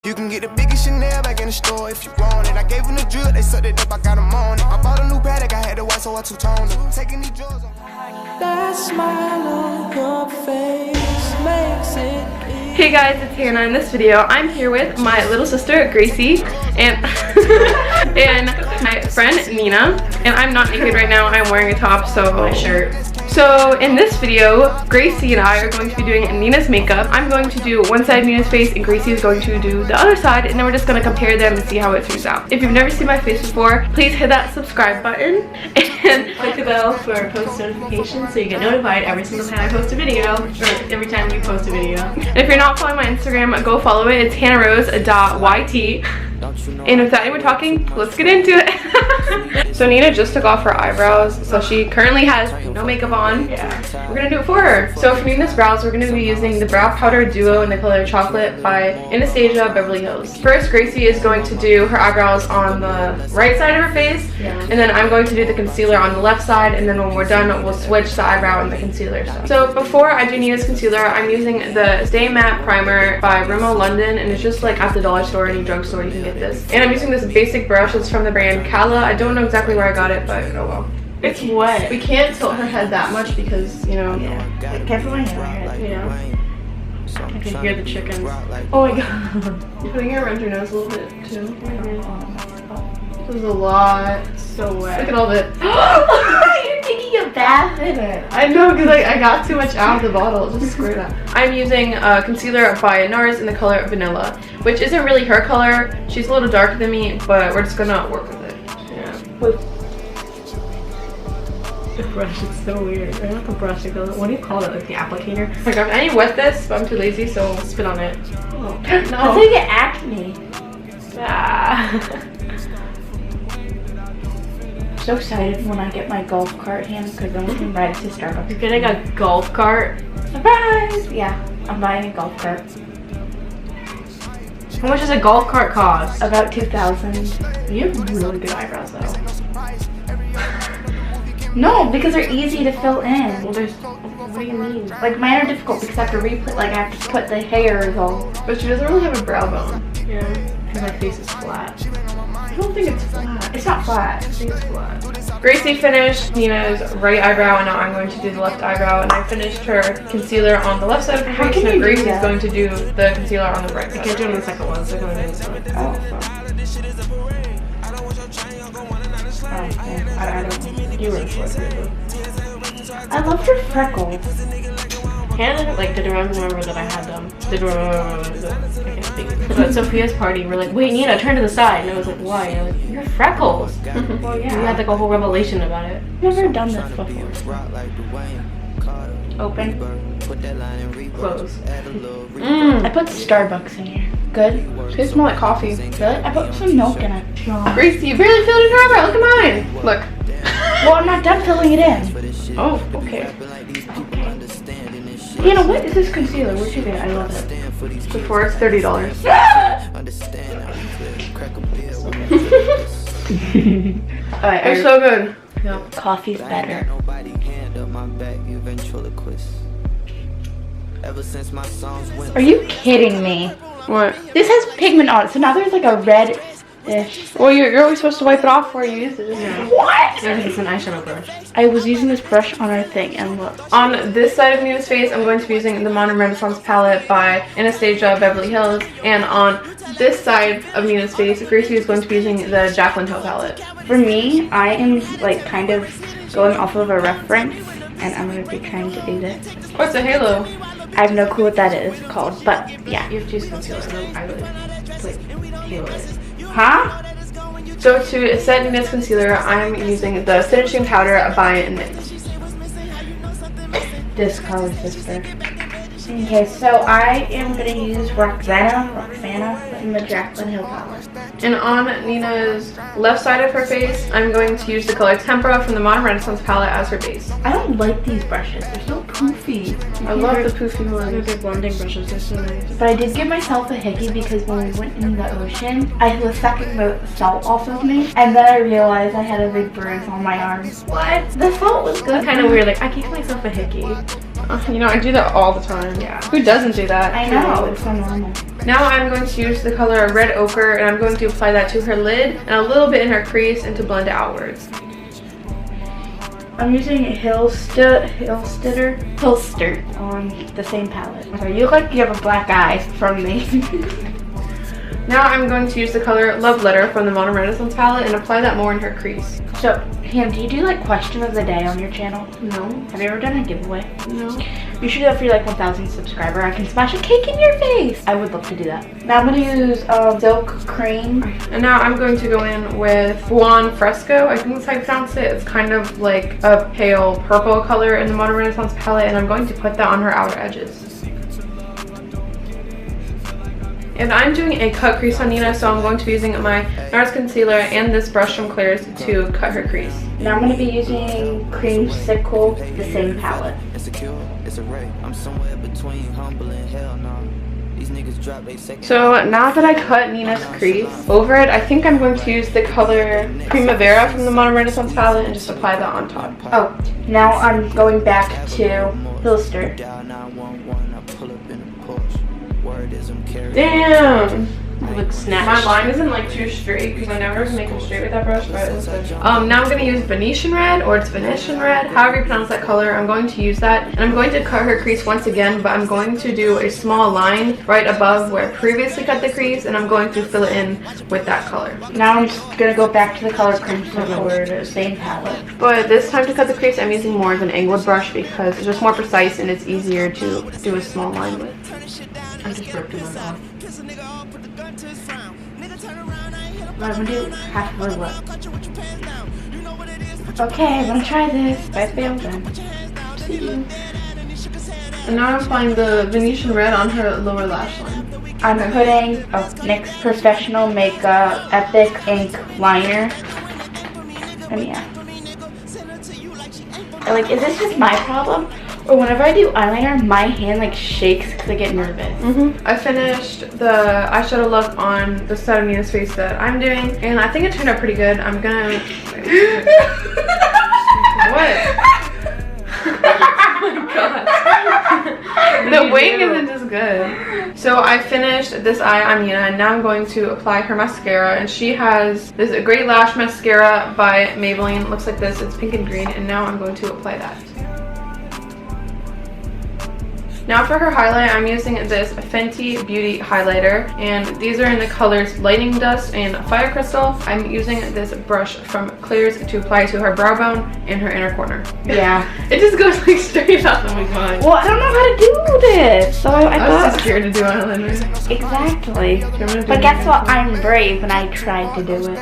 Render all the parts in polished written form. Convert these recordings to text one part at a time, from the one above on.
You can get the biggest Chanel back in the store if you want it. I gave them the drill, they sucked it up, I got them on it. I bought a new Patek, I had the white, so I two-toned it. Taking these drugs on. That smile on your face makes it. Hey guys, it's Hannah. In this video, I'm here with my little sister, Gracie, and and my friend, Nina. And I'm not naked right now, I'm wearing a top, so my shirt. So in this video, Gracie and I are going to be doing Nina's makeup. I'm going to do one side of Nina's face and Gracie is going to do the other side, and then we're just going to compare them and see how it turns out. If you've never seen my face before, please hit that subscribe button and click the bell for post notifications so you get notified every single time I post a video, or every time you post a video. And if you're not following my Instagram, go follow it. It's hannarose.yt. And without anyone talking, let's get into it. So Nina just took off her eyebrows, so she currently has no makeup on. Yeah, we're gonna do it for her. So for Nina's brows, we're gonna be using the Brow Powder Duo in the color Chocolate by Anastasia Beverly Hills. First, Gracie is going to do her eyebrows on the right side of her face, and then I'm going to do the concealer on the left side, and then when we're done, we'll switch the eyebrow and the concealer stuff. So before I do Nina's concealer, I'm using the Stay Matte Primer by Rimmel London, and it's just like at the dollar store or any drugstore you can get this. And I'm using this basic brush. It's from the brand Kala. I don't know exactly where I got it, but oh well. It's wet. We can't tilt her head that much because, you know. Yeah. Careful my head. Yeah. I can hear the chickens. Oh my god. You're putting it around your nose a little bit too. This is a lot. So wet. Look at all the. You're taking a bath in it. I know, because I got too much out of the bottle. Just squirt out. I'm using concealer by NARS in the color Vanilla, which isn't really her color. She's a little darker than me, but we're just gonna work with it. Yeah. The brush is so weird. I don't know the brush. What do you call it? Like the applicator? Oh my god, I need to wet this, but I'm too lazy, so I'll spit on it. Oh. No. That's how you get acne. Ah. I'm so excited when I get my golf cart hand because I'm looking right to Starbucks. You're getting a golf cart? Surprise! Yeah, I'm buying a golf cart. How much does a golf cart cost? About $2,000. You have really good eyebrows though. No, because they're easy to fill in. Well, there's. What do you mean? Like mine are difficult because I have to re-put. Like I have to put the hairs all. But she doesn't really have a brow bone. Yeah. Because my face is flat. I don't think it's flat. It's not flat. I think it's flat. Gracie finished Nina's right eyebrow, and now I'm going to do the left eyebrow. And I finished her concealer on the left side of her How face, can and you do Gracie's that? going to do the concealer on the right I side. can't do it on the second one, so I'm going to do this one. I don't. You were the I love your freckles. Hannah like did remember that I had them. Did remember that I can't speak. So at Sophia's party, we're like, wait, Nina, turn to the side. And I was like, why? And you're like, your freckles. Well, We had like a whole revelation about it. Never done this before. Open. Close. I put Starbucks in here. Good. They smell like coffee. Good. I put some milk in it. Gracie, you barely filled in her eyebrow. Look at mine. Look. Well, I'm not done filling it in. Oh, okay. You know what? This is concealer. Where'd you get it? I love it. Before it's $30. Alright, They're so good. coffee's better. Are you kidding me? What? This has pigment on it, so now there's like a reddish. Well, you're always supposed to wipe it off before you use it. Yeah. What? Yeah, it's an eyeshadow brush. I was using this brush on our thing, and look. On this side of Nina's face, I'm going to be using the Modern Renaissance palette by Anastasia Beverly Hills. And on this side of Nina's face, Gracie is going to be using the Jaclyn Hill palette. For me, I am like kind of going off of a reference, and I'm going to be trying to do this. What's a halo? I have no clue what that is called, but yeah. You have to use concealer, and then I would like halo it. Huh? So to set Nina's concealer, I'm using the finishing powder by NYX. This color, sister. Okay, so I am going to use Roxana in the Jaclyn Hill palette. And on Nina's left side of her face, I'm going to use the color Tempera from the Modern Renaissance palette as her base. I don't like these brushes. They're so poofy. I love the poofy They're ones. good blending brushes. They're so nice. But I did give myself a hickey because when we went in the ocean, I was sucking the salt off of me, and then I realized I had a big bruise on my arm. What? The salt was good. Kind of weird. Like I gave myself a hickey. You know, I do that all the time. Yeah. Who doesn't do that? I know, it's so normal. Now I'm going to use the color Red Ochre, and I'm going to apply that to her lid and a little bit in her crease and to blend it outwards. I'm using Hilster on the same palette. Okay, you look like you have a black eye from me. Now I'm going to use the color Love Letter from the Modern Renaissance palette and apply that more in her crease. So, Hannah, do you do like question of the day on your channel? No. Have you ever done a giveaway? No. You should do that for your like 1,000 subscriber. I can smash a cake in your face. I would love to do that. Now I'm going to use Silk Cream. And now I'm going to go in with Buon Fresco. I think that's how you pronounce it. It's kind of like a pale purple color in the Modern Renaissance palette, and I'm going to put that on her outer edges. And I'm doing a cut crease on Nina, so I'm going to be using my NARS concealer and this brush from Claire's to cut her crease. Now I'm going to be using Creamsicle, the same palette. So now that I cut Nina's crease over it, I think I'm going to use the color Primavera from the Modern Renaissance palette and just apply that on top. Oh, now I'm going back to Hilster. Damn! It looks snatched. My line isn't like too straight because I never make them straight with that brush, but it looks good. Now I'm going to use Venetian Red, or it's Venetian Red, however you pronounce that color. I'm going to use that, and I'm going to cut her crease once again, but I'm going to do a small line right above where I previously cut the crease, and I'm going to fill it in with that color. Now I'm just going to go back to the color Creamsicle, the same palette. But this time to cut the crease, I'm using more of an angled brush because it's just more precise and it's easier to do a small line with. I just ripped them off. I'm going to do half of her lip. Okay, I'm going to try this. If I fail, then see you. And now I'm applying the Venetian Red on her lower lash line. I'm putting a NYX Professional Makeup Epic Ink Liner. And yeah. Like, is this just my problem? Or whenever I do eyeliner, my hand like shakes because I get nervous. I finished the eyeshadow look on the side of Nina's face that I'm doing, and I think it turned out pretty good. I'm gonna... What? Oh my god. The wing isn't as good. So I finished this eye on Nina, and now I'm going to apply her mascara, and she has this Great Lash Mascara by Maybelline. It looks like this. It's pink and green, and now I'm going to apply that. Now for her highlight, I'm using this Fenty Beauty highlighter, and these are in the colors Lightning Dust and Fire Crystal. I'm using this brush from Claire's to apply to her brow bone and her inner corner. Yeah. It just goes like straight up. Oh my god. Well, I don't know how to do this, so I was thought... just scared to do eyeliner. Exactly. But guess what? I'm brave and I tried to do it.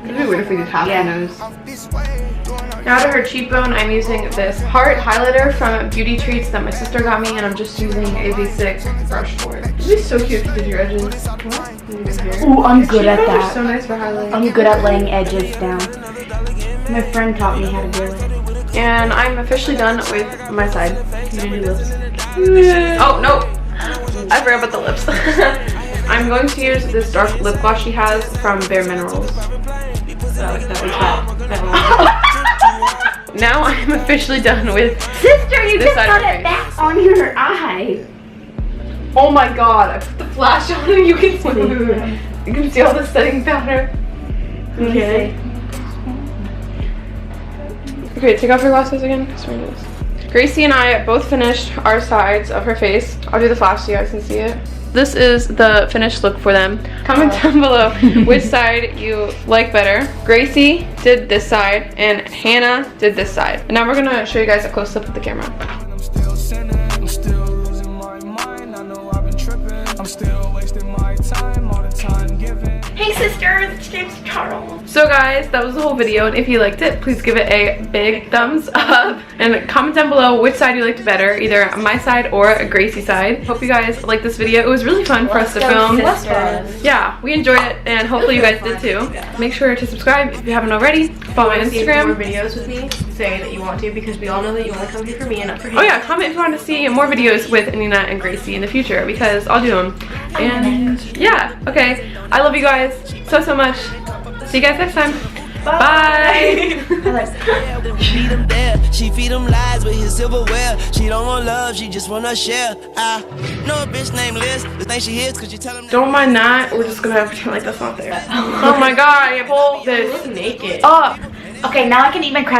It'd be weird if we did half the nose. Now to her cheekbone, I'm using this Heart highlighter from Beauty Treats that my sister got me, and I'm just using a basic brush for it. It'd be so cute if you did your edges. Ooh, I'm good at Cheekbones are that. so nice for highlighting. I'm good at laying edges down. My friend taught me how to do it. And I'm officially done with my side. You didn't do lips. Oh, no. I forgot about the lips. I'm going to use this dark lip gloss she has from Bare Minerals. Now I'm officially done with Sister, you this just side got of her it back on your eye. Oh my god, I put the flash on and you can see all the setting powder. Okay. Okay, take off your glasses again. Gracie and I both finished our sides of her face. I'll do the flash so you guys can see it. This is the finished look for them. Comment down below which side you like better. Gracie did this side and Hannah did this side. And now we're gonna show you guys a close up of the camera. I'm still sinning, I'm still losing my mind. I know I've been tripping, I'm still wasting my time, all the time given. Hey sisters, it's James Charles. So guys, that was the whole video, and if you liked it, please give it a big thumbs up and comment down below which side you liked better, either my side or a Gracie side. Hope you guys liked this video. It was really fun for us to film. Yeah, we enjoyed it, and hopefully you guys did too. Make sure to subscribe if you haven't already. Follow my Instagram. More videos with me. Say that you want to, because we all know that you want to come here for me and not for him. Oh yeah, comment if you want to see more videos with Nina and Gracie in the future, because I'll do them. And yeah, okay. I love you guys so much. See you guys next time. Bye. Feed him there, she feed him lies with his silverware. She don't want love, she just wanna share. I know a bitch named Liz, the thing she hits, cause you tell him. Don't mind that. We're just gonna have to pretend like that's not there. Oh my god, I pulled this Naked. up. Okay, now I can eat my crab.